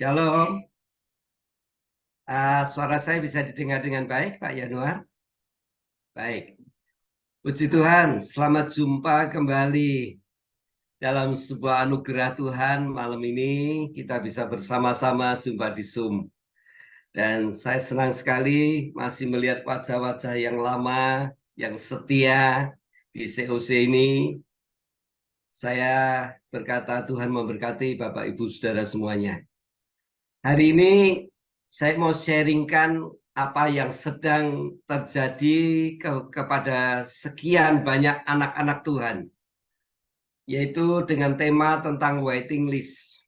Shalom. Suara saya bisa didengar dengan baik, Pak Yanuar? Baik. Puji Tuhan, selamat jumpa kembali dalam sebuah anugerah Tuhan. Malam ini kita bisa bersama-sama jumpa di Zoom. Dan saya senang sekali masih melihat wajah-wajah yang lama, yang setia di COC ini. Saya berkata Tuhan memberkati Bapak Ibu Saudara semuanya. Hari ini saya mau sharingkan apa yang sedang terjadi kepada sekian banyak anak-anak Tuhan, yaitu dengan tema tentang waiting list.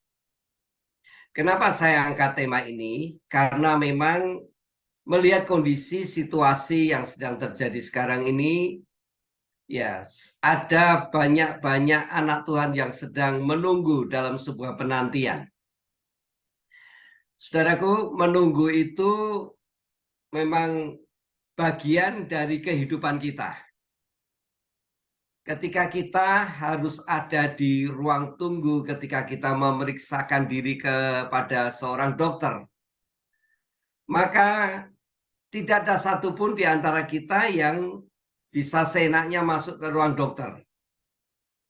Kenapa saya angkat tema ini? Karena memang melihat kondisi situasi yang sedang terjadi sekarang ini, ya ada banyak-banyak anak Tuhan yang sedang menunggu dalam sebuah penantian. Saudaraku, menunggu itu memang bagian dari kehidupan kita. Ketika kita harus ada di ruang tunggu, ketika kita memeriksakan diri kepada seorang dokter, maka tidak ada satupun di antara kita yang bisa seenaknya masuk ke ruang dokter.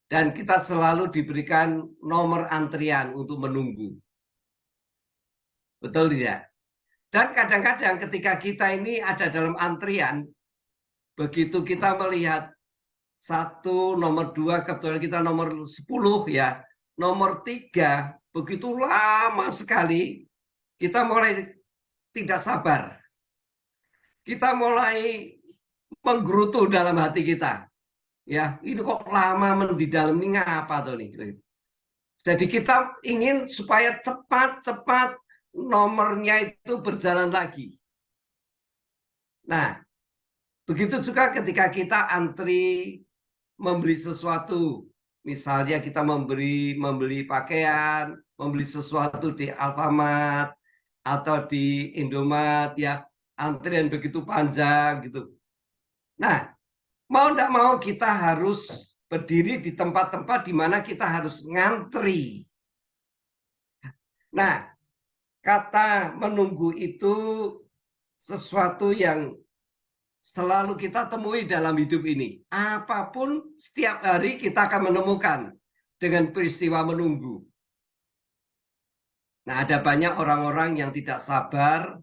Dan kita selalu diberikan nomor antrian untuk menunggu. Betul tidak? Dan kadang-kadang ketika kita ini ada dalam antrian, begitu kita melihat satu, nomor dua, kebetulan kita nomor 10 ya. Nomor tiga, begitu lama sekali, kita mulai tidak sabar. Kita mulai menggerutu dalam hati kita. Ya, ini kok lama di dalam ini ngapa tuh nih? Jadi kita ingin supaya cepat-cepat nomornya itu berjalan lagi. Nah, begitu juga ketika kita antri membeli sesuatu, misalnya kita membeli pakaian, membeli sesuatu di Alfamart atau di Indomaret, ya antrian begitu panjang gitu. Nah, mau tidak mau kita harus berdiri di tempat-tempat di mana kita harus ngantri. Nah, kata menunggu itu sesuatu yang selalu kita temui dalam hidup ini. Apapun setiap hari kita akan menemukan dengan peristiwa menunggu. Nah, ada banyak orang-orang yang tidak sabar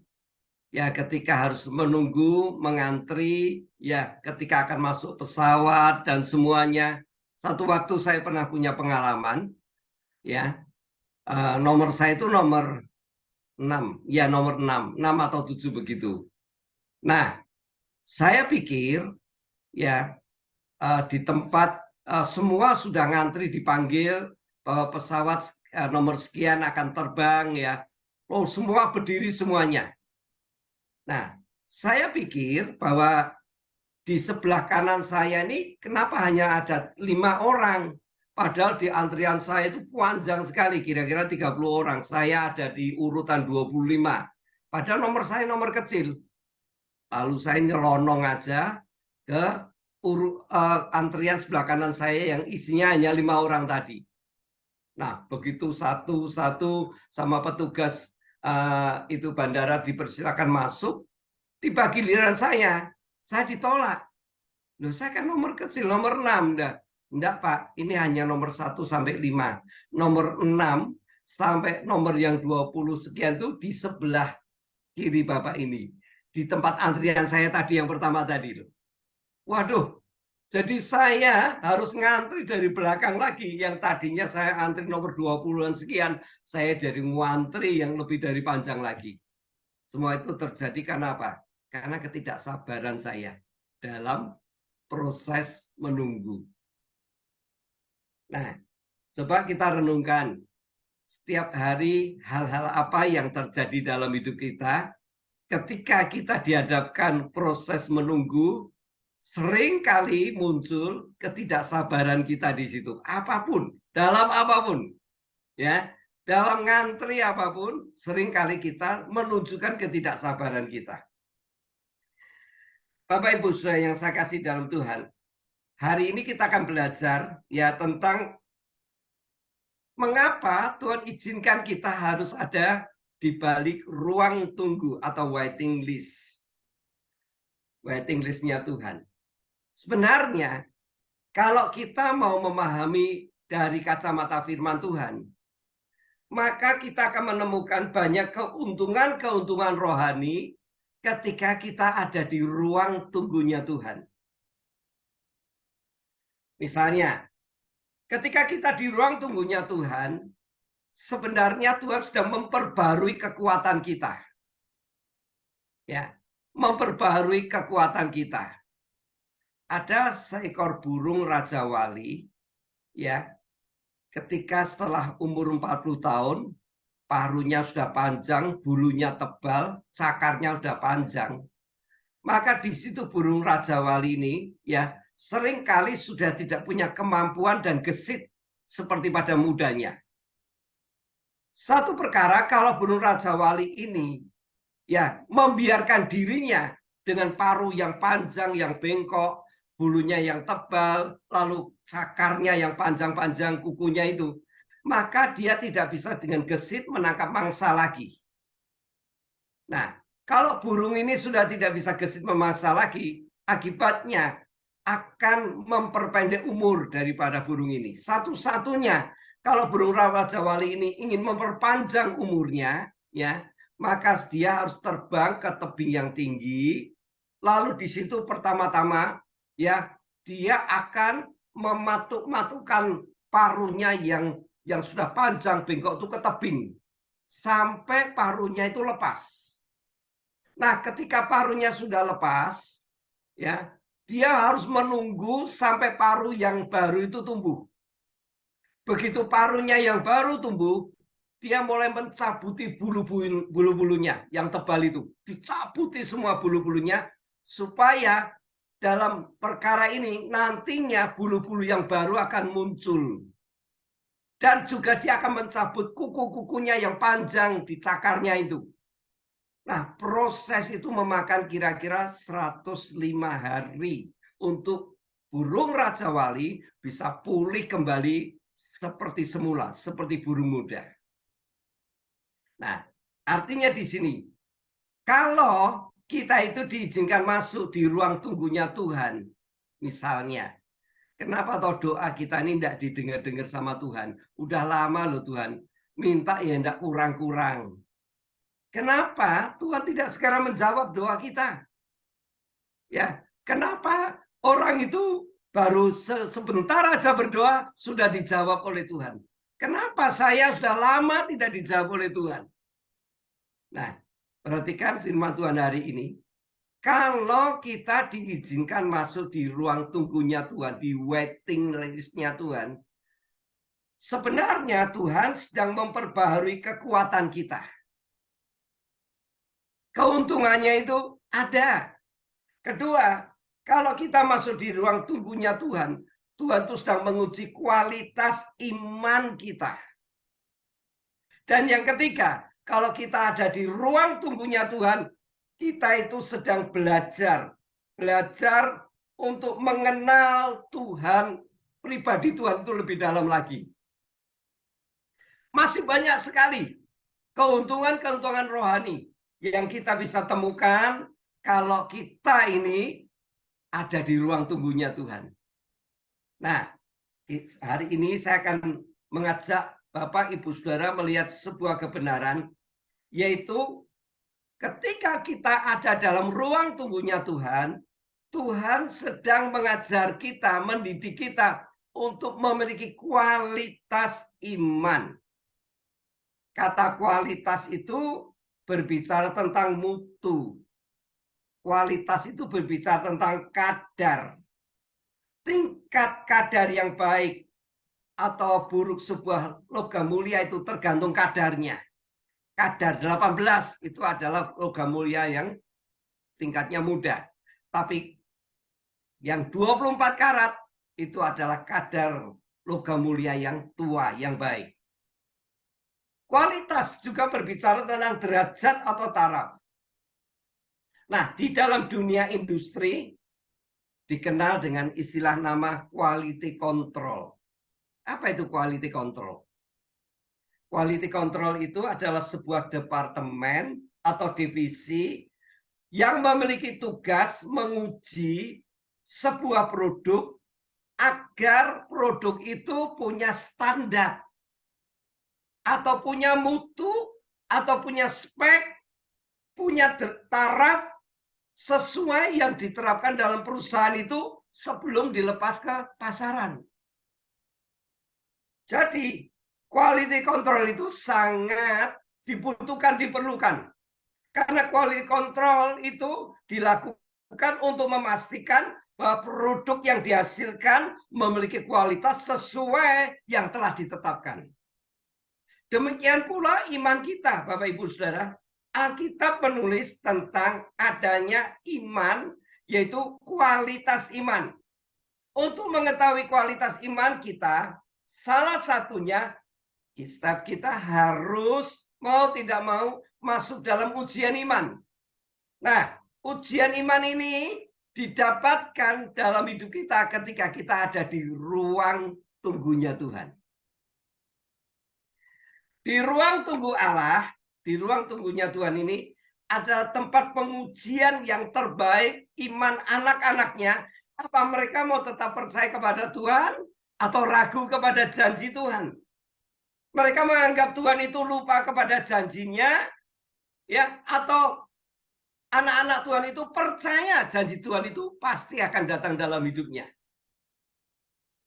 ya ketika harus menunggu, mengantri, ya ketika akan masuk pesawat dan semuanya. Satu waktu saya pernah punya pengalaman, ya nomor saya itu nomor 6, ya nomor 6, 6 atau 7 begitu. Nah, saya pikir ya di tempat semua sudah ngantri dipanggil pesawat nomor sekian akan terbang ya. Oh, semua berdiri semuanya. Nah, saya pikir bahwa di sebelah kanan saya ini kenapa hanya ada 5 orang? Padahal di antrian saya itu panjang sekali, kira-kira 30 orang. Saya ada di urutan 25. Padahal nomor saya nomor kecil. Lalu saya nyelonong aja ke antrian sebelah kanan saya yang isinya hanya 5 orang tadi. Nah, begitu satu-satu sama petugas itu bandara dipersilakan masuk, tiba giliran saya ditolak. Loh, saya kan nomor kecil, nomor 6. Enggak, Pak, ini hanya nomor 1 sampai 5. Nomor 6 sampai nomor yang 20 sekian itu di sebelah kiri Bapak ini. Di tempat antrian saya tadi yang pertama tadi loh. Waduh, jadi saya harus ngantri dari belakang lagi. Yang tadinya saya antri nomor 20-an sekian, saya dari ngantri yang lebih dari panjang lagi. Semua itu terjadi karena apa? Karena ketidaksabaran saya dalam proses menunggu. Nah, coba kita renungkan setiap hari hal-hal apa yang terjadi dalam hidup kita. Ketika kita dihadapkan proses menunggu, sering kali muncul ketidaksabaran kita di situ. Apapun, dalam apapun, ya, dalam ngantri apapun, sering kali kita menunjukkan ketidaksabaran kita. Bapak Ibu Saudara yang saya kasih dalam Tuhan, hari ini kita akan belajar ya tentang mengapa Tuhan izinkan kita harus ada di balik ruang tunggu atau waiting list. Waiting list-nya Tuhan. Sebenarnya, kalau kita mau memahami dari kacamata firman Tuhan, maka kita akan menemukan banyak keuntungan-keuntungan rohani ketika kita ada di ruang tunggunya Tuhan. Misalnya, ketika kita di ruang tunggunya Tuhan, sebenarnya Tuhan sedang memperbarui kekuatan kita. Ya, memperbarui kekuatan kita. Ada seekor burung Raja Wali, ya, ketika setelah umur 40 tahun, paruhnya sudah panjang, bulunya tebal, cakarnya sudah panjang. Maka di situ burung Raja Wali ini, ya, seringkali sudah tidak punya kemampuan dan gesit seperti pada mudanya. Satu perkara kalau burung Raja Wali ini ya membiarkan dirinya dengan paruh yang panjang, yang bengkok, bulunya yang tebal, lalu cakarnya yang panjang-panjang, kukunya itu, maka dia tidak bisa dengan gesit menangkap mangsa lagi. Nah, kalau burung ini sudah tidak bisa gesit memangsa lagi, akibatnya akan memperpendek umur daripada burung ini. Satu-satunya kalau burung Raja Wali ini ingin memperpanjang umurnya, ya, maka dia harus terbang ke tebing yang tinggi. Lalu di situ pertama-tama, ya, dia akan mematuk-matukkan paruhnya yang sudah panjang bengkok itu ke tebing sampai paruhnya itu lepas. Nah, ketika paruhnya sudah lepas, ya, dia harus menunggu sampai paruh yang baru itu tumbuh. Begitu paruhnya yang baru tumbuh, dia mulai mencabuti bulu-bulunya yang tebal itu. Dicabuti semua bulu-bulunya supaya dalam perkara ini nantinya bulu-bulu yang baru akan muncul. Dan juga dia akan mencabut kuku-kukunya yang panjang di cakarnya itu. Nah, proses itu memakan kira-kira 105 hari untuk burung Raja Wali bisa pulih kembali seperti semula, seperti burung muda. Nah, artinya di sini, kalau kita itu diizinkan masuk di ruang tunggunya Tuhan, misalnya, kenapa toh doa kita ini tidak didengar-dengar sama Tuhan? Udah lama loh Tuhan, minta ya tidak kurang-kurang. Kenapa Tuhan tidak sekarang menjawab doa kita? Ya, kenapa orang itu baru sebentar aja berdoa sudah dijawab oleh Tuhan? Kenapa saya sudah lama tidak dijawab oleh Tuhan? Nah, perhatikan firman Tuhan hari ini. Kalau kita diizinkan masuk di ruang tunggunya Tuhan, di waiting list-nya Tuhan, sebenarnya Tuhan sedang memperbaharui kekuatan kita. Keuntungannya itu ada. Kedua, kalau kita masuk di ruang tunggunya Tuhan, Tuhan itu sedang menguji kualitas iman kita. Dan yang ketiga, kalau kita ada di ruang tunggunya Tuhan, kita itu sedang belajar. Belajar untuk mengenal Tuhan, pribadi Tuhan itu lebih dalam lagi. Masih banyak sekali keuntungan-keuntungan rohani yang kita bisa temukan kalau kita ini ada di ruang tunggunya Tuhan. Nah, hari ini saya akan mengajak Bapak, Ibu, Saudara melihat sebuah kebenaran, yaitu ketika kita ada dalam ruang tunggunya Tuhan, Tuhan sedang mengajar kita, mendidik kita untuk memiliki kualitas iman. Kata kualitas itu berbicara tentang mutu. Kualitas itu berbicara tentang kadar. Tingkat kadar yang baik atau buruk sebuah logam mulia itu tergantung kadarnya. Kadar 18 itu adalah logam mulia yang tingkatnya mudah. Tapi yang 24 karat itu adalah kadar logam mulia yang tua, yang baik. Kualitas juga berbicara tentang derajat atau taraf. Nah, di dalam dunia industri dikenal dengan istilah nama quality control. Apa itu quality control? Quality control itu adalah sebuah departemen atau divisi yang memiliki tugas menguji sebuah produk agar produk itu punya standar atau punya mutu atau punya spek, punya taraf sesuai yang diterapkan dalam perusahaan itu sebelum dilepas ke pasaran. Jadi quality control itu sangat diperlukan. Karena quality control itu dilakukan untuk memastikan bahwa produk yang dihasilkan memiliki kualitas sesuai yang telah ditetapkan. Demikian pula iman kita, Bapak Ibu Saudara. Alkitab menulis tentang adanya iman, yaitu kualitas iman. Untuk mengetahui kualitas iman kita, salah satunya setiap kita harus mau tidak mau masuk dalam ujian iman. Nah, ujian iman ini didapatkan dalam hidup kita ketika kita ada di ruang tunggunya Tuhan. Di ruang tunggu Allah, di ruang tunggunya Tuhan ini adalah tempat pengujian yang terbaik iman anak-anaknya. Apa mereka mau tetap percaya kepada Tuhan atau ragu kepada janji Tuhan? Mereka menganggap Tuhan itu lupa kepada janjinya, ya, atau anak-anak Tuhan itu percaya janji Tuhan itu pasti akan datang dalam hidupnya.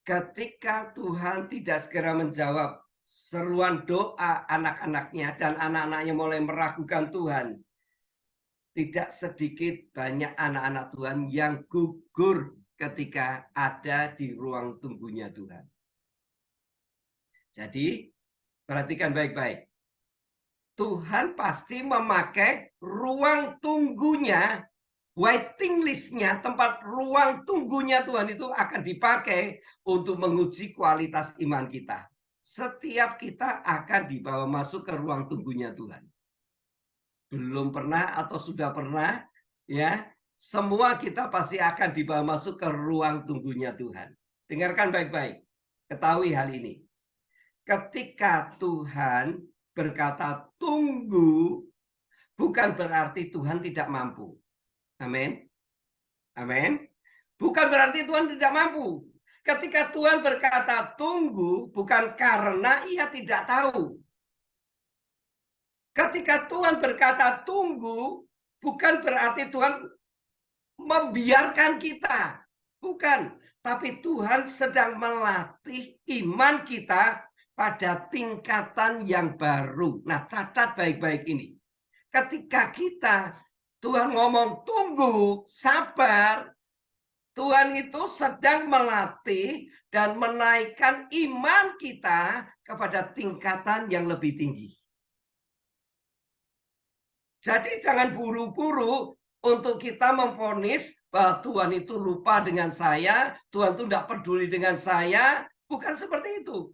Ketika Tuhan tidak segera menjawab seruan doa anak-anaknya dan anak-anaknya mulai meragukan Tuhan, tidak sedikit banyak anak-anak Tuhan yang gugur ketika ada di ruang tunggunya Tuhan. Jadi, perhatikan baik-baik. Tuhan pasti memakai ruang tunggunya, waiting list-nya, tempat ruang tunggunya Tuhan itu akan dipakai untuk menguji kualitas iman kita. Setiap kita akan dibawa masuk ke ruang tunggunya Tuhan. Belum pernah atau sudah pernah, ya, semua kita pasti akan dibawa masuk ke ruang tunggunya Tuhan. Dengarkan baik-baik, ketahui hal ini. Ketika Tuhan berkata tunggu, bukan berarti Tuhan tidak mampu. Amin. Amin. Bukan berarti Tuhan tidak mampu. Ketika Tuhan berkata tunggu, bukan karena ia tidak tahu. Ketika Tuhan berkata tunggu, bukan berarti Tuhan membiarkan kita. Bukan. Tapi Tuhan sedang melatih iman kita pada tingkatan yang baru. Nah, catat baik-baik ini. Ketika kita, Tuhan ngomong tunggu, sabar, Tuhan itu sedang melatih dan menaikkan iman kita kepada tingkatan yang lebih tinggi. Jadi jangan buru-buru untuk kita memvonis bahwa Tuhan itu lupa dengan saya, Tuhan itu tidak peduli dengan saya. Bukan seperti itu.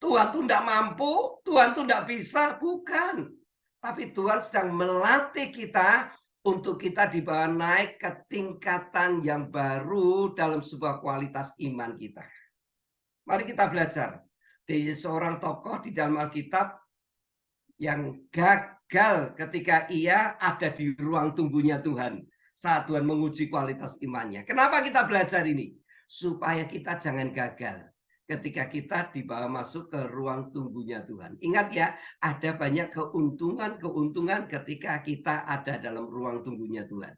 Tuhan itu tidak mampu, Tuhan itu tidak bisa, bukan. Tapi Tuhan sedang melatih kita untuk kita dibawa naik ke tingkatan yang baru dalam sebuah kualitas iman kita. Mari kita belajar dari seorang tokoh di dalam Alkitab yang gagal ketika ia ada di ruang tunggunya Tuhan saat Tuhan menguji kualitas imannya. Kenapa kita belajar ini? Supaya kita jangan gagal ketika kita dibawa masuk ke ruang tunggunya Tuhan. Ingat ya, ada banyak keuntungan-keuntungan ketika kita ada dalam ruang tunggunya Tuhan.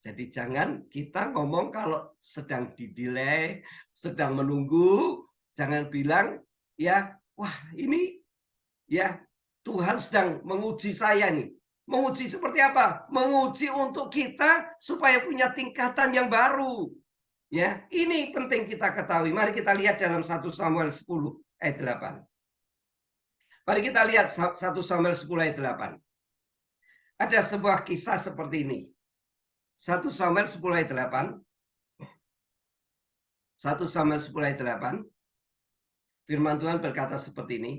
Jadi jangan kita ngomong kalau sedang didelay, sedang menunggu, jangan bilang ya, wah ini ya Tuhan sedang menguji saya nih. Menguji seperti apa? Menguji untuk kita supaya punya tingkatan yang baru. Ya, ini penting kita ketahui. Mari kita lihat dalam 1 Samuel 10 ayat 8. Mari kita lihat 1 Samuel 10 ayat 8. Ada sebuah kisah seperti ini. 1 Samuel 10 ayat 8. 1 Samuel 10 ayat 8. Firman Tuhan berkata seperti ini.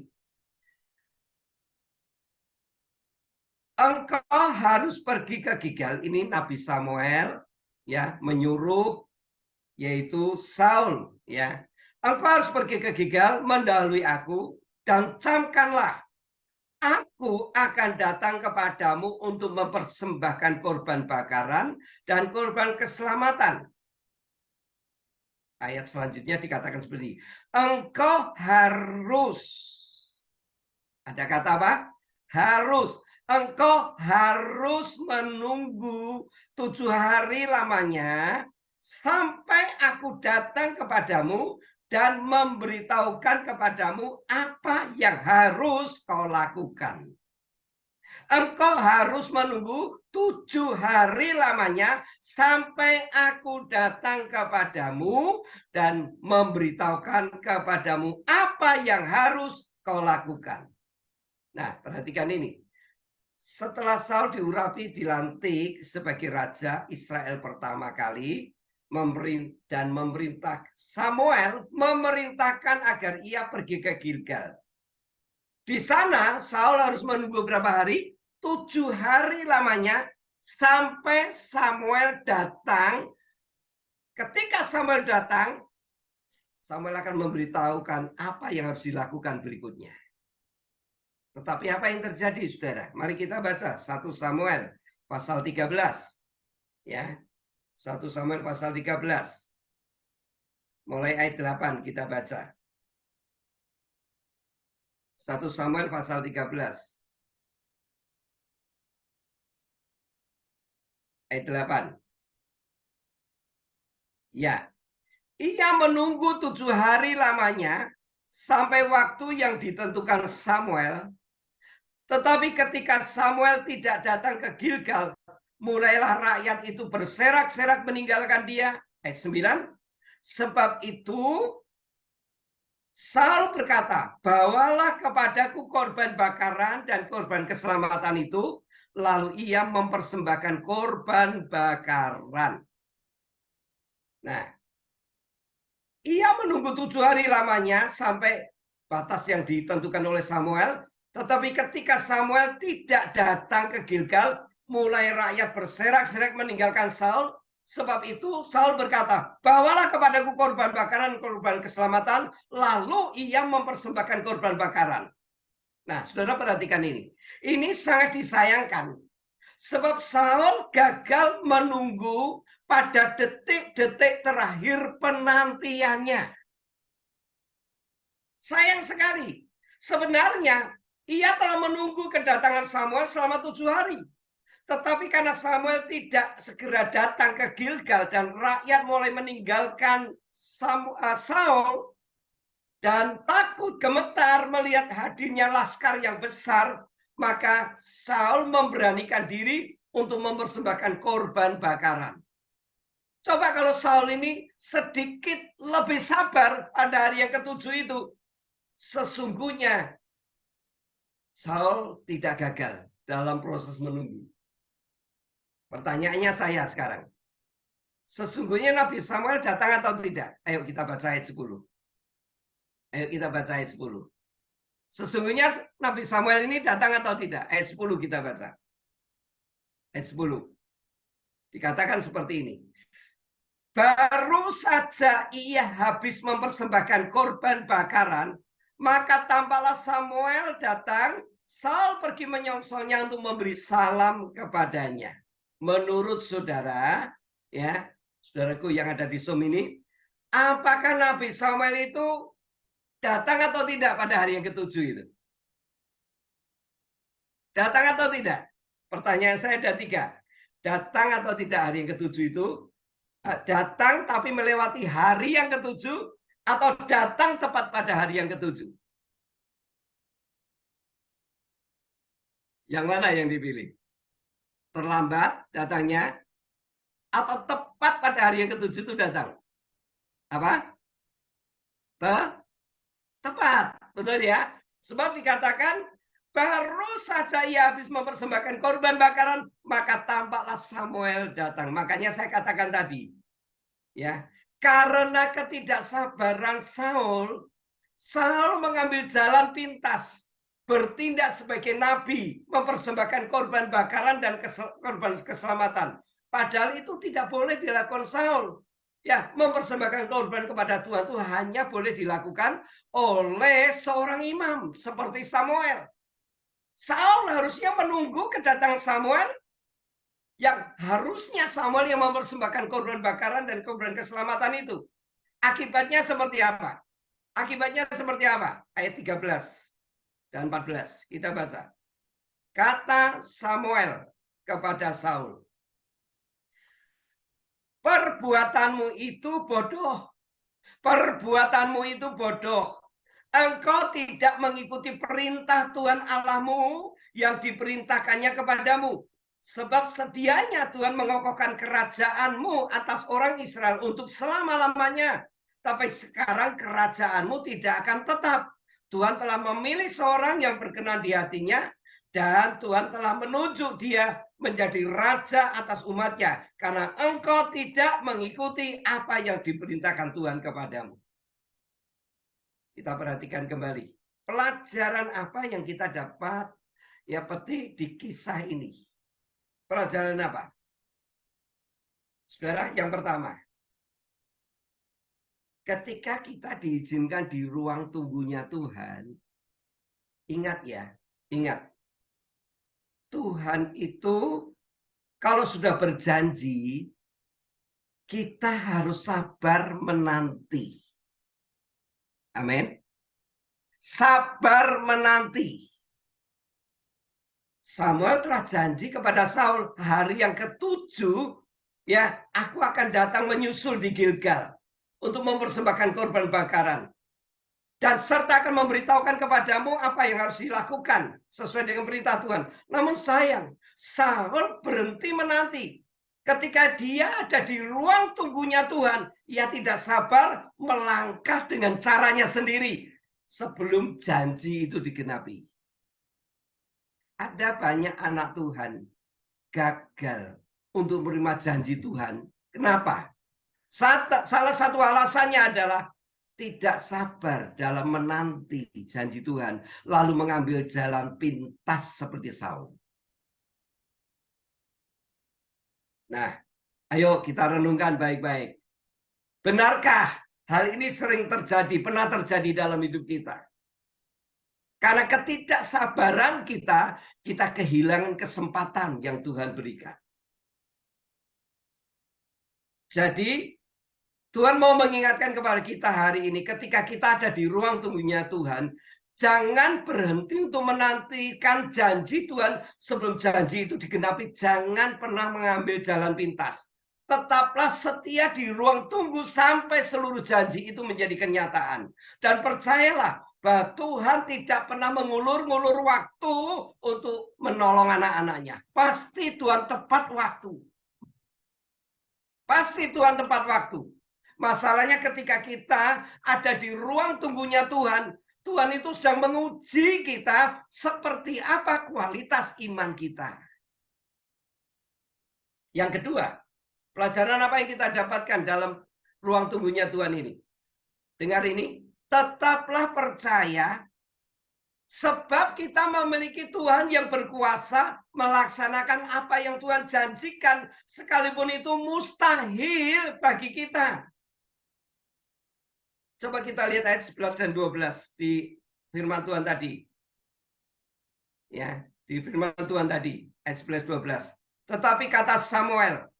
Engkau harus pergi ke Gilgal. Ini Nabi Samuel ya menyuruh yaitu Saul ya. Engkau harus pergi ke Gilgal mendahului aku dan camkanlah, aku akan datang kepadamu untuk mempersembahkan korban bakaran dan korban keselamatan. Ayat selanjutnya dikatakan seperti ini. Engkau harus. Ada kata apa? Harus. Engkau harus menunggu 7 hari lamanya sampai aku datang kepadamu dan memberitahukan kepadamu apa yang harus kau lakukan. Engkau harus menunggu 7 hari lamanya sampai aku datang kepadamu dan memberitahukan kepadamu apa yang harus kau lakukan. Nah, perhatikan ini. Setelah Saul diurapi dilantik sebagai raja Israel pertama kali, dan memerintah Samuel memerintahkan agar ia pergi ke Gilgal. Di sana Saul harus menunggu berapa hari? 7 hari lamanya sampai Samuel datang. Ketika Samuel datang, Samuel akan memberitahukan apa yang harus dilakukan berikutnya. Tetapi apa yang terjadi, saudara? Mari kita baca 1 Samuel pasal 13. Ya, 1 Samuel pasal 13. Mulai ayat 8 kita baca. 1 Samuel pasal 13. Ayat 8. Ya, ia menunggu 7 hari lamanya sampai waktu yang ditentukan Samuel. Tetapi ketika Samuel tidak datang ke Gilgal, mulailah rakyat itu berserak-serak meninggalkan dia. Ayat 9. Sebab itu Saul berkata, bawalah kepadaku korban bakaran dan korban keselamatan itu. Lalu ia mempersembahkan korban bakaran. Nah, ia menunggu 7 hari lamanya sampai batas yang ditentukan oleh Samuel. Tetapi ketika Samuel tidak datang ke Gilgal, mulai rakyat berserak-serak meninggalkan Saul. Sebab itu Saul berkata, bawalah kepadaku korban bakaran, korban keselamatan. Lalu ia mempersembahkan korban bakaran. Nah, saudara perhatikan ini. Ini sangat disayangkan. Sebab Saul gagal menunggu pada detik-detik terakhir penantiannya. Sayang sekali. Sebenarnya ia telah menunggu kedatangan Samuel selama 7 hari. Tetapi karena Samuel tidak segera datang ke Gilgal dan rakyat mulai meninggalkan Saul dan takut gemetar melihat hadirnya laskar yang besar, maka Saul memberanikan diri untuk mempersembahkan korban bakaran. Coba kalau Saul ini sedikit lebih sabar pada hari yang ke-7 itu, sesungguhnya Saul tidak gagal dalam proses menunggu. Pertanyaannya saya sekarang. Sesungguhnya Nabi Samuel datang atau tidak? Ayo kita baca ayat 10. Ayo kita baca ayat 10. Sesungguhnya Nabi Samuel ini datang atau tidak? Ayat 10 kita baca. Ayat 10. Dikatakan seperti ini. Baru saja ia habis mempersembahkan korban bakaran, maka tampaklah Samuel datang. Saul pergi menyongsongnya untuk memberi salam kepadanya. Menurut saudara, ya, saudaraku yang ada di Zoom ini, apakah Nabi Samuel itu datang atau tidak pada hari yang ke-7 itu? Datang atau tidak? Pertanyaan saya ada 3. Datang atau tidak hari yang ke-7 itu? Datang tapi melewati hari yang ke-7 atau datang tepat pada hari yang ke-7? Yang mana yang dipilih? Terlambat datangnya atau tepat pada hari yang ke-7 itu datang? Apa? Tepat, betul ya? Sebab dikatakan baru saja ia habis mempersembahkan korban bakaran, maka tampaklah Samuel datang. Makanya saya katakan tadi, ya, karena ketidaksabaran Saul, Saul mengambil jalan pintas, bertindak sebagai nabi, mempersembahkan korban bakaran dan korban keselamatan. Padahal itu tidak boleh dilakukan Saul. Ya, mempersembahkan korban kepada Tuhan itu hanya boleh dilakukan oleh seorang imam seperti Samuel. Saul harusnya menunggu kedatangan Samuel, yang harusnya Samuel yang mempersembahkan korban bakaran dan korban keselamatan itu. Akibatnya seperti apa? Akibatnya seperti apa? Ayat 13 dan 14 kita baca. Kata Samuel kepada Saul, perbuatanmu itu bodoh. Perbuatanmu itu bodoh. Engkau tidak mengikuti perintah Tuhan Allahmu yang diperintahkannya kepadamu. Sebab sedianya Tuhan mengokohkan kerajaanmu atas orang Israel untuk selama-lamanya. Tapi sekarang kerajaanmu tidak akan tetap. Tuhan telah memilih seorang yang berkenan di hatinya, dan Tuhan telah menunjuk dia menjadi raja atas umatnya, karena engkau tidak mengikuti apa yang diperintahkan Tuhan kepadamu. Kita perhatikan kembali. Pelajaran apa yang kita dapat ya petik di kisah ini? Pelajaran apa? Saudara, yang pertama, ketika kita diizinkan di ruang tunggunya Tuhan, ingat ya, ingat. Tuhan itu kalau sudah berjanji, kita harus sabar menanti. Amin. Sabar menanti. Samuel telah janji kepada Saul, hari yang ke-7, ya, aku akan datang menyusul di Gilgal untuk mempersembahkan korban bakaran. Dan serta akan memberitahukan kepadamu apa yang harus dilakukan sesuai dengan perintah Tuhan. Namun sayang, Saul berhenti menanti. Ketika dia ada di ruang tunggunya Tuhan, ia tidak sabar melangkah dengan caranya sendiri sebelum janji itu digenapi. Ada banyak anak Tuhan gagal untuk menerima janji Tuhan. Kenapa? Salah satu alasannya adalah tidak sabar dalam menanti janji Tuhan, lalu mengambil jalan pintas seperti Saul. Nah, ayo kita renungkan baik-baik. Benarkah hal ini sering terjadi, pernah terjadi dalam hidup kita? Karena ketidaksabaran kita kehilangan kesempatan yang Tuhan berikan. Jadi, Tuhan mau mengingatkan kepada kita hari ini, ketika kita ada di ruang tunggunya Tuhan, jangan berhenti untuk menantikan janji Tuhan sebelum janji itu digenapi. Jangan pernah mengambil jalan pintas. Tetaplah setia di ruang tunggu sampai seluruh janji itu menjadi kenyataan. Dan percayalah bahwa Tuhan tidak pernah mengulur-ngulur waktu untuk menolong anak-anaknya. Pasti Tuhan tepat waktu. Pasti Tuhan tepat waktu. Masalahnya ketika kita ada di ruang tunggunya Tuhan, Tuhan itu sedang menguji kita seperti apa kualitas iman kita. Yang kedua, pelajaran apa yang kita dapatkan dalam ruang tunggunya Tuhan ini? Dengar ini, tetaplah percaya sebab kita memiliki Tuhan yang berkuasa melaksanakan apa yang Tuhan janjikan, sekalipun itu mustahil bagi kita. Coba kita lihat ayat 11 dan 12 di firman Tuhan tadi. Ya, di firman Tuhan tadi, ayat 11 12. Tetapi kata Samuel,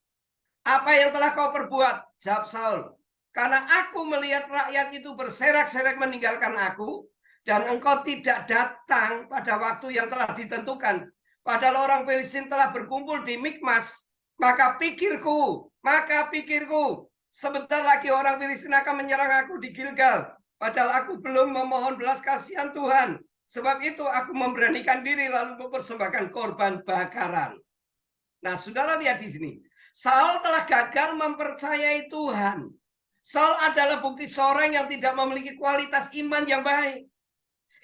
apa yang telah kau perbuat? Jawab Saul, karena aku melihat rakyat itu berserak-serak meninggalkan aku, dan engkau tidak datang pada waktu yang telah ditentukan. Padahal orang Filistin telah berkumpul di Mikmas, maka pikirku, sebentar lagi orang Filistin akan menyerang aku di Gilgal. Padahal aku belum memohon belas kasihan Tuhan. Sebab itu aku memberanikan diri lalu mempersembahkan korban bakaran. Nah, saudara lihat di sini. Saul telah gagal mempercayai Tuhan. Saul adalah bukti seorang yang tidak memiliki kualitas iman yang baik.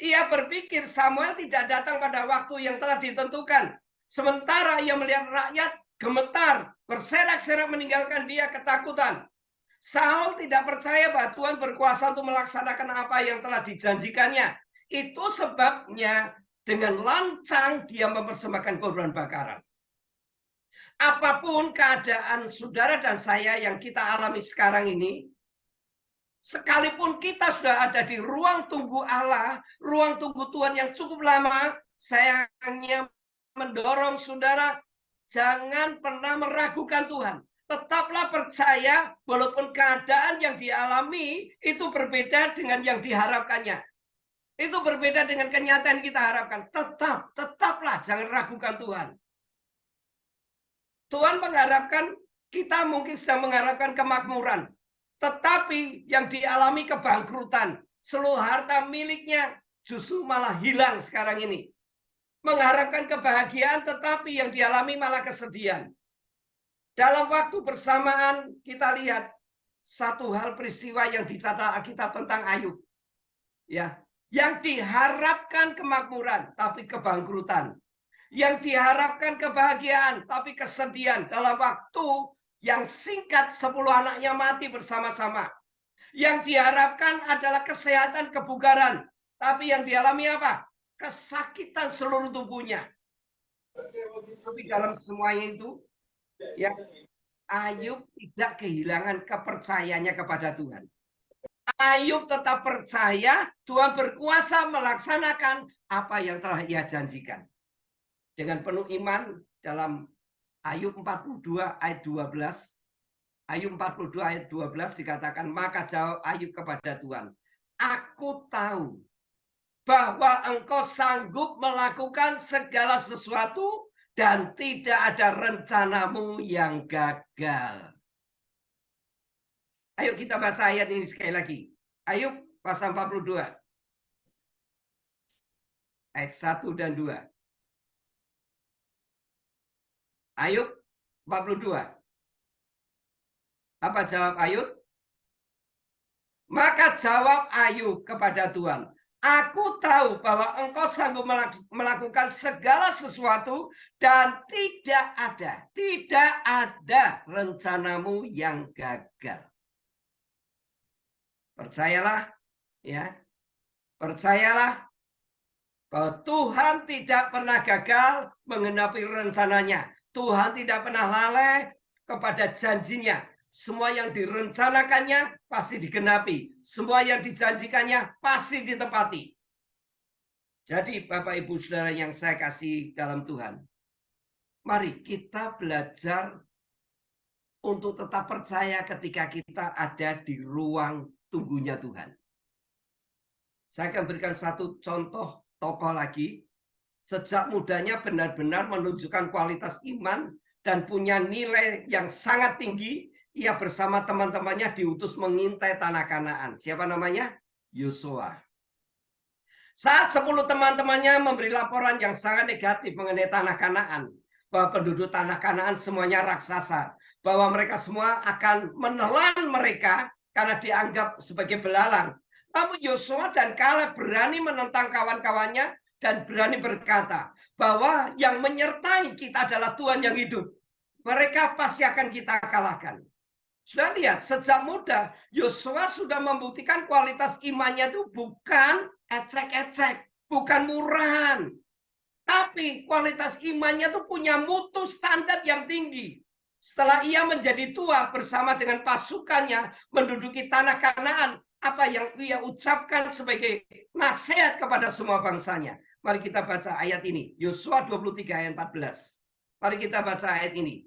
Ia berpikir Samuel tidak datang pada waktu yang telah ditentukan. Sementara ia melihat rakyat gemetar, berserak-serak meninggalkan dia ketakutan. Saul tidak percaya bahwa Tuhan berkuasa untuk melaksanakan apa yang telah dijanjikannya. Itu sebabnya dengan lancang dia mempersembahkan korban bakaran. Apapun keadaan saudara dan saya yang kita alami sekarang ini, sekalipun kita sudah ada di ruang tunggu Allah, ruang tunggu Tuhan yang cukup lama, saya hanya mendorong saudara, jangan pernah meragukan Tuhan. Tetaplah percaya walaupun keadaan yang dialami itu berbeda dengan yang diharapkannya. Itu berbeda dengan kenyataan kita harapkan. Tetaplah jangan ragukan Tuhan. Tuhan mengharapkan, kita mungkin sedang mengharapkan kemakmuran. Tetapi yang dialami kebangkrutan. Seluruh harta miliknya justru malah hilang sekarang ini. Mengharapkan kebahagiaan tetapi yang dialami malah kesedihan. Dalam waktu bersamaan kita lihat satu hal peristiwa yang dicatat Alkitab tentang Ayub. Ya, yang diharapkan kemakmuran tapi kebangkrutan. Yang diharapkan kebahagiaan tapi kesedihan. Dalam waktu yang singkat 10 anaknya mati bersama-sama. Yang diharapkan adalah kesehatan kebugaran, tapi yang dialami apa? Kesakitan seluruh tubuhnya. Tapi dalam semuanya itu, ya, Ayub tidak kehilangan kepercayaannya kepada Tuhan. Ayub tetap percaya Tuhan berkuasa melaksanakan apa yang telah ia janjikan. Dengan penuh iman dalam Ayub 42 ayat 12. Ayub 42 ayat 12 dikatakan, maka jawab Ayub kepada Tuhan, aku tahu bahwa engkau sanggup melakukan segala sesuatu dan tidak ada rencanamu yang gagal. Ayo kita baca ayat ini sekali lagi. Ayub pasal 42. Ayat 1 dan 2. Ayub 42. Apa jawab Ayub? Maka jawab Ayub kepada Tuhan, aku tahu bahwa engkau sanggup melakukan segala sesuatu dan tidak ada rencanamu yang gagal. Percayalah, ya. Percayalah bahwa Tuhan tidak pernah gagal menggenapi rencananya. Tuhan tidak pernah lalai kepada janjinya. Semua yang direncanakannya pasti digenapi. Semua yang dijanjikannya pasti ditepati. Jadi Bapak Ibu Saudara yang saya kasih dalam Tuhan, mari kita belajar untuk tetap percaya ketika kita ada di ruang tunggunya Tuhan. Saya akan berikan satu contoh tokoh lagi. Sejak mudanya benar-benar menunjukkan kualitas iman dan punya nilai yang sangat tinggi. Ia bersama teman-temannya diutus mengintai tanah Kanaan. Siapa namanya? Yosua. Saat 10 teman-temannya memberi laporan yang sangat negatif mengenai tanah Kanaan, bahwa penduduk tanah Kanaan semuanya raksasa, bahwa mereka semua akan menelan mereka karena dianggap sebagai belalang. Namun Yosua dan Kaleb berani menentang kawan-kawannya dan berani berkata bahwa yang menyertai kita adalah Tuhan yang hidup. Mereka pasti akan kita kalahkan. Sudah lihat, sejak muda Yosua sudah membuktikan kualitas imannya itu bukan ecek-ecek, bukan murahan. Tapi kualitas imannya itu punya mutu standar yang tinggi. Setelah ia menjadi tua bersama dengan pasukannya menduduki tanah Kanaan, apa yang ia ucapkan sebagai nasihat kepada semua bangsanya. Mari kita baca ayat ini. Yosua 23 ayat 14. Mari kita baca ayat ini.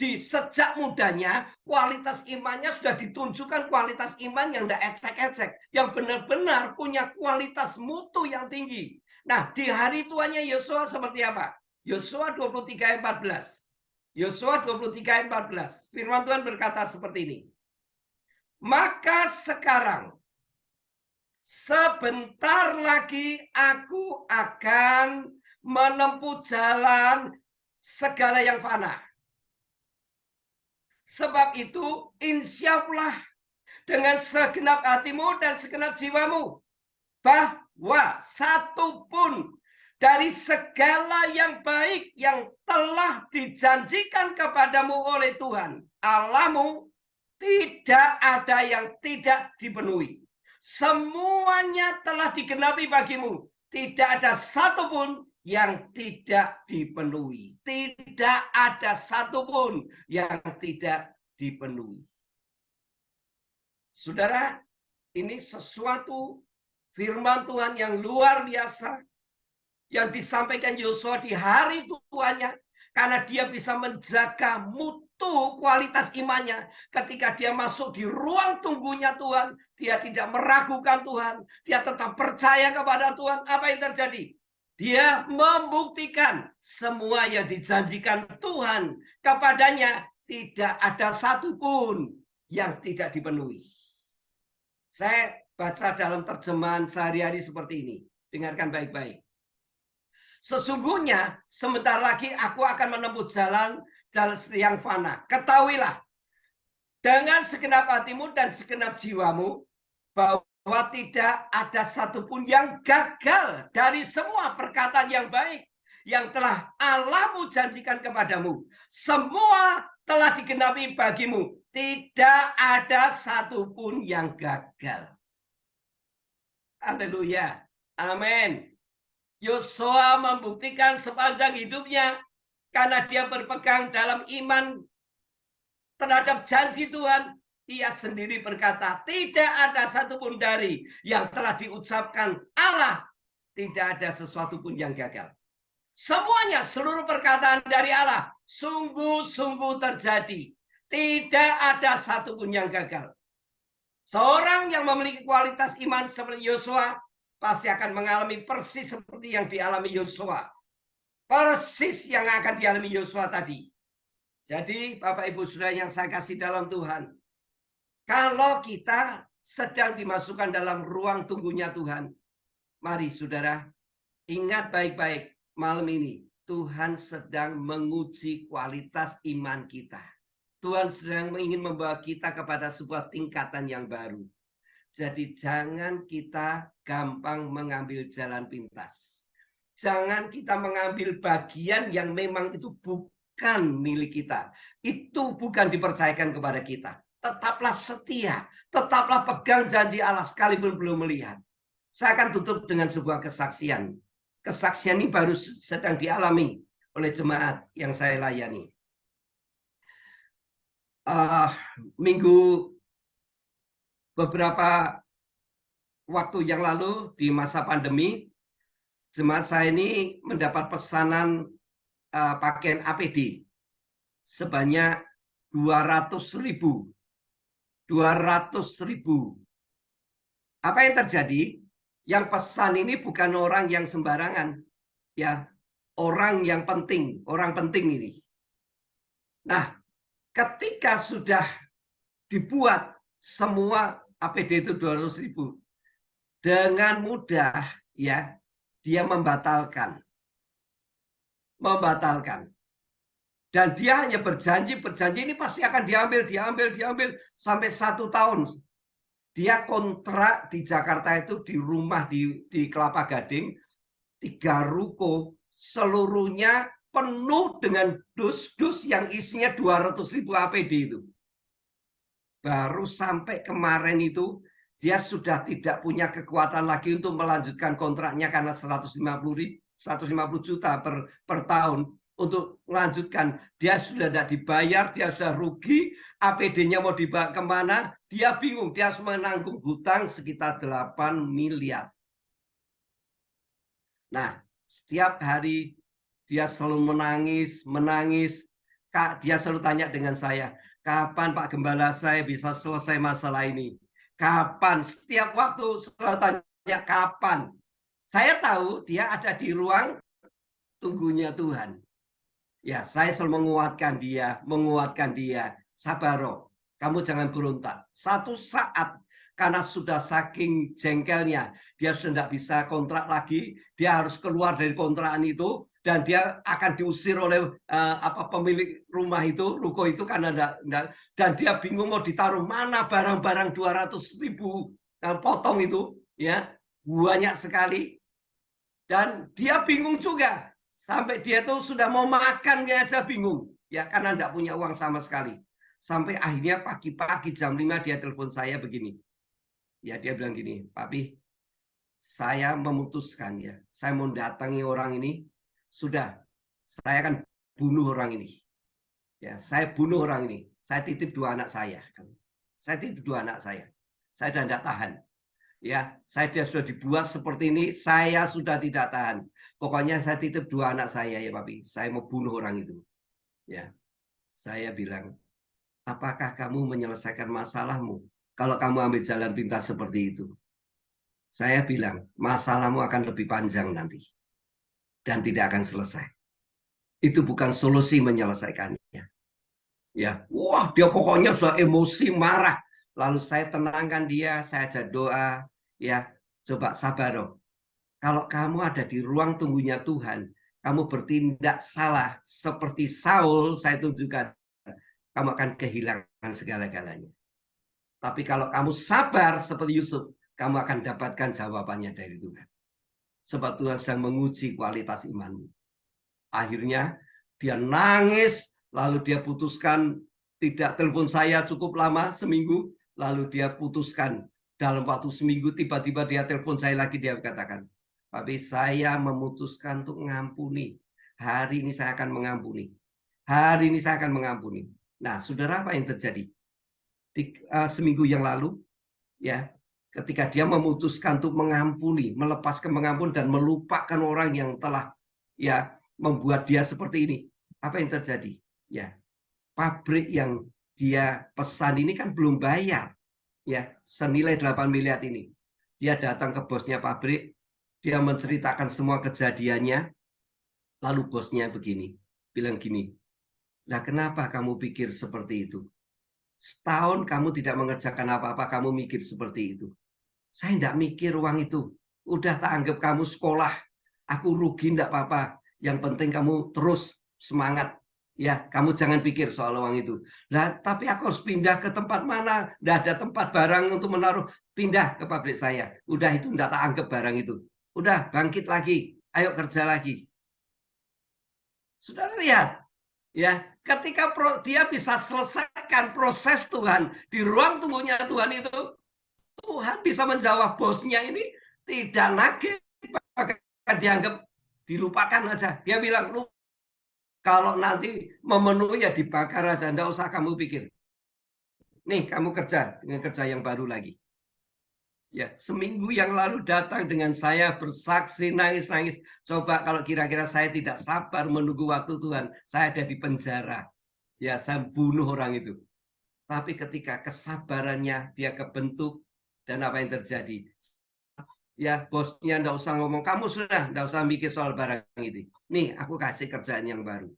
Di sejak mudanya, kualitas imannya sudah ditunjukkan kualitas iman yang tidak ecek-ecek. Yang benar-benar punya kualitas mutu yang tinggi. Nah, di hari tuanya Yosua seperti apa? Yosua 23 ayat 14. Yosua 23 ayat 14. Firman Tuhan berkata seperti ini. Maka sekarang, sebentar lagi aku akan menempuh jalan segala yang fana. Sebab itu, insyaflah dengan segenap hatimu dan segenap jiwamu, bahwa satu pun dari segala yang baik yang telah dijanjikan kepadamu oleh Tuhan Allahmu, tidak ada yang tidak dipenuhi. Semuanya telah digenapi bagimu. Tidak ada satupun yang tidak dipenuhi. Tidak ada satupun yang tidak dipenuhi. Saudara, ini sesuatu firman Tuhan yang luar biasa yang disampaikan Yosua di hari tuanya, karena dia bisa menjaga mutu kualitas imannya. Ketika dia masuk di ruang tunggunya Tuhan, dia tidak meragukan Tuhan, dia tetap percaya kepada Tuhan. Apa yang terjadi? Dia membuktikan semua yang dijanjikan Tuhan kepadanya, tidak ada satupun yang tidak dipenuhi. Saya baca dalam terjemahan sehari-hari seperti ini. Dengarkan baik-baik. Sesungguhnya sebentar lagi aku akan menempuh jalan yang fana. Ketahuilah dengan segenap hatimu dan segenap jiwamu bahwa tidak ada satupun yang gagal dari semua perkataan yang baik yang telah Allahmu janjikan kepadamu. Semua telah digenapi bagimu. Tidak ada satupun yang gagal. Haleluya. Amin. Yosua membuktikan sepanjang hidupnya karena dia berpegang dalam iman terhadap janji Tuhan. Ia sendiri berkata, tidak ada satupun dari yang telah diucapkan Allah. Tidak ada sesuatu pun yang gagal. Semuanya, seluruh perkataan dari Allah, sungguh-sungguh terjadi. Tidak ada satupun yang gagal. Seorang yang memiliki kualitas iman seperti Yosua, pasti akan mengalami persis seperti yang dialami Yosua. Persis yang akan dialami Yosua tadi. Jadi Bapak Ibu Saudara yang saya kasih dalam Tuhan, kalau kita sedang dimasukkan dalam ruang tunggunya Tuhan, mari saudara, ingat baik-baik malam ini, Tuhan sedang menguji kualitas iman kita. Tuhan sedang ingin membawa kita kepada sebuah tingkatan yang baru. Jadi jangan kita gampang mengambil jalan pintas. Jangan kita mengambil bagian yang memang itu bukan milik kita. Itu bukan dipercayakan kepada kita. Tetaplah setia. Tetaplah pegang janji Allah sekalipun belum melihat. Saya akan tutup dengan sebuah kesaksian. Kesaksian ini baru sedang dialami oleh jemaat yang saya layani. Beberapa waktu yang lalu di masa pandemi, jemaat saya ini mendapat pesanan pakaian APD sebanyak 200.000. 200.000. Apa yang terjadi? Yang pesan ini bukan orang yang sembarangan, ya, orang yang penting, orang penting ini. Nah, ketika sudah dibuat semua APD itu 200.000, dengan mudah ya dia membatalkan. Dan dia hanya berjanji ini pasti akan diambil sampai 1 tahun. Dia kontrak di Jakarta itu di rumah di Kelapa Gading, 3 ruko, seluruhnya penuh dengan dus-dus yang isinya 200.000 APD itu. Baru sampai kemarin itu dia sudah tidak punya kekuatan lagi untuk melanjutkan kontraknya karena 150 juta per tahun untuk melanjutkan. Dia sudah tidak dibayar, dia sudah rugi, APD-nya mau dibawa kemana, dia bingung, dia harus menanggung hutang sekitar 8 miliar. Nah, setiap hari dia selalu menangis. Kak, dia selalu tanya dengan saya, kapan Pak Gembala saya bisa selesai masalah ini? Kapan? Setiap waktu selalu tanya kapan. Saya tahu dia ada di ruang tunggunya Tuhan. Ya, saya selalu menguatkan dia. Sabaro, kamu jangan berontak. Satu saat, karena sudah saking jengkelnya, dia sudah tidak bisa kontrak lagi, dia harus keluar dari kontrakan itu, dan dia akan diusir oleh pemilik rumah itu, ruko itu, karena dan dia bingung mau ditaruh mana barang-barang 200.000 potong itu, ya banyak sekali, dan dia bingung juga. Sampai dia tuh sudah mau makan aja bingung. Ya karena tidak punya uang sama sekali. Sampai akhirnya pagi-pagi jam 5 dia telepon saya begini. Ya dia bilang gini, Papi, saya memutuskan ya. Saya mau datangi orang ini. sudah, saya akan bunuh orang ini. Ya, saya bunuh orang ini. Saya titip 2 anak saya. Saya titip 2 anak saya. Saya sudah tidak tahan. Ya, saya sudah dibuat seperti ini. Saya sudah tidak tahan. Pokoknya saya titip 2 anak saya ya, Papi. Saya mau bunuh orang itu. Ya, saya bilang, apakah kamu menyelesaikan masalahmu kalau kamu ambil jalan pintas seperti itu? Saya bilang, masalahmu akan lebih panjang nanti dan tidak akan selesai. Itu bukan solusi menyelesaikannya. Ya, wah dia pokoknya sudah emosi, marah. Lalu saya tenangkan dia, saya ajak doa. Ya, coba sabar dong. Kalau kamu ada di ruang tunggunya Tuhan, kamu bertindak salah seperti Saul, saya tunjukkan, kamu akan kehilangan segala-galanya. Tapi kalau kamu sabar seperti Yusuf, kamu akan dapatkan jawabannya dari Tuhan. Sebab Tuhan sedang menguji kualitas imanmu. Akhirnya dia nangis, lalu dia putuskan tidak telepon saya cukup lama, seminggu, lalu dia putuskan dalam waktu seminggu tiba-tiba dia telepon saya lagi, dia katakan, tapi saya memutuskan untuk mengampuni. Hari ini saya akan mengampuni. Hari ini saya akan mengampuni. Nah, saudara, apa yang terjadi? Seminggu yang lalu, ya, ketika dia memutuskan untuk mengampuni, melepaskan mengampun dan melupakan orang yang telah ya membuat dia seperti ini. Apa yang terjadi? Ya, pabrik yang dia pesan ini kan belum bayar. Ya, senilai 8 miliar ini. Dia datang ke bosnya pabrik, dia menceritakan semua kejadiannya, lalu bosnya begini, bilang gini, "Lah kenapa kamu pikir seperti itu? Setahun kamu tidak mengerjakan apa-apa, kamu mikir seperti itu." Saya tidak mikir uang itu. Udah tak anggap kamu sekolah. Aku rugi tidak apa-apa. Yang penting kamu terus semangat. Ya, kamu jangan pikir soal uang itu. Nah, tapi aku harus pindah ke tempat mana? Tidak ada tempat barang untuk menaruh. Pindah ke pabrik saya. Udah itu tidak tak anggap barang itu. Udah, bangkit lagi. Ayo kerja lagi. Sudah lihat. Ya, ketika dia bisa selesaikan proses Tuhan di ruang tunggunya Tuhan itu, Tuhan bisa menjawab bosnya ini tidak nagih, bahkan dianggap dilupakan aja. Dia bilang, lu kalau nanti memenuhi ya dibakar aja, enggak usah kamu pikir. Nih, kamu kerja dengan kerja yang baru lagi. Ya, seminggu yang lalu datang dengan saya bersaksi nangis-nangis. Coba kalau kira-kira saya tidak sabar menunggu waktu Tuhan, saya ada di penjara. Ya, saya bunuh orang itu. Tapi ketika kesabarannya dia kebentuk dan apa yang terjadi? Ya, bosnya nggak usah ngomong, kamu sudah nggak usah mikir soal barang ini. Nih, aku kasih kerjaan yang baru.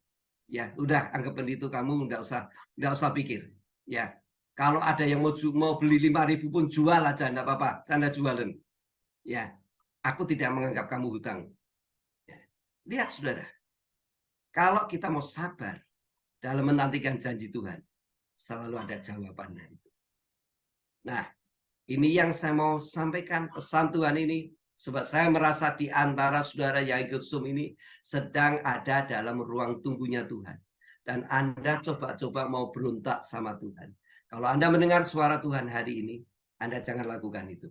Ya, udah anggap itu kamu nggak usah pikir. Ya, kalau ada yang mau beli 5.000 pun jual aja, nggak apa-apa. Saya jualan. Ya, aku tidak menganggap kamu hutang. Ya. Lihat, saudara, kalau kita mau sabar dalam menantikan janji Tuhan, selalu ada jawabannya itu. Nah, ini yang saya mau sampaikan pesan Tuhan ini. Sebab saya merasa di antara saudara yang ikut Zoom ini sedang ada dalam ruang tunggunya Tuhan. Dan Anda coba-coba mau berontak sama Tuhan. Kalau Anda mendengar suara Tuhan hari ini, Anda jangan lakukan itu.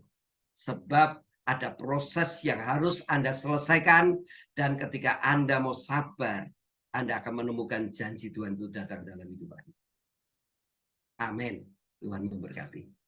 Sebab ada proses yang harus Anda selesaikan. Dan ketika Anda mau sabar, Anda akan menemukan janji Tuhan itu datang dalam hidup Anda. Amin. Tuhan memberkati.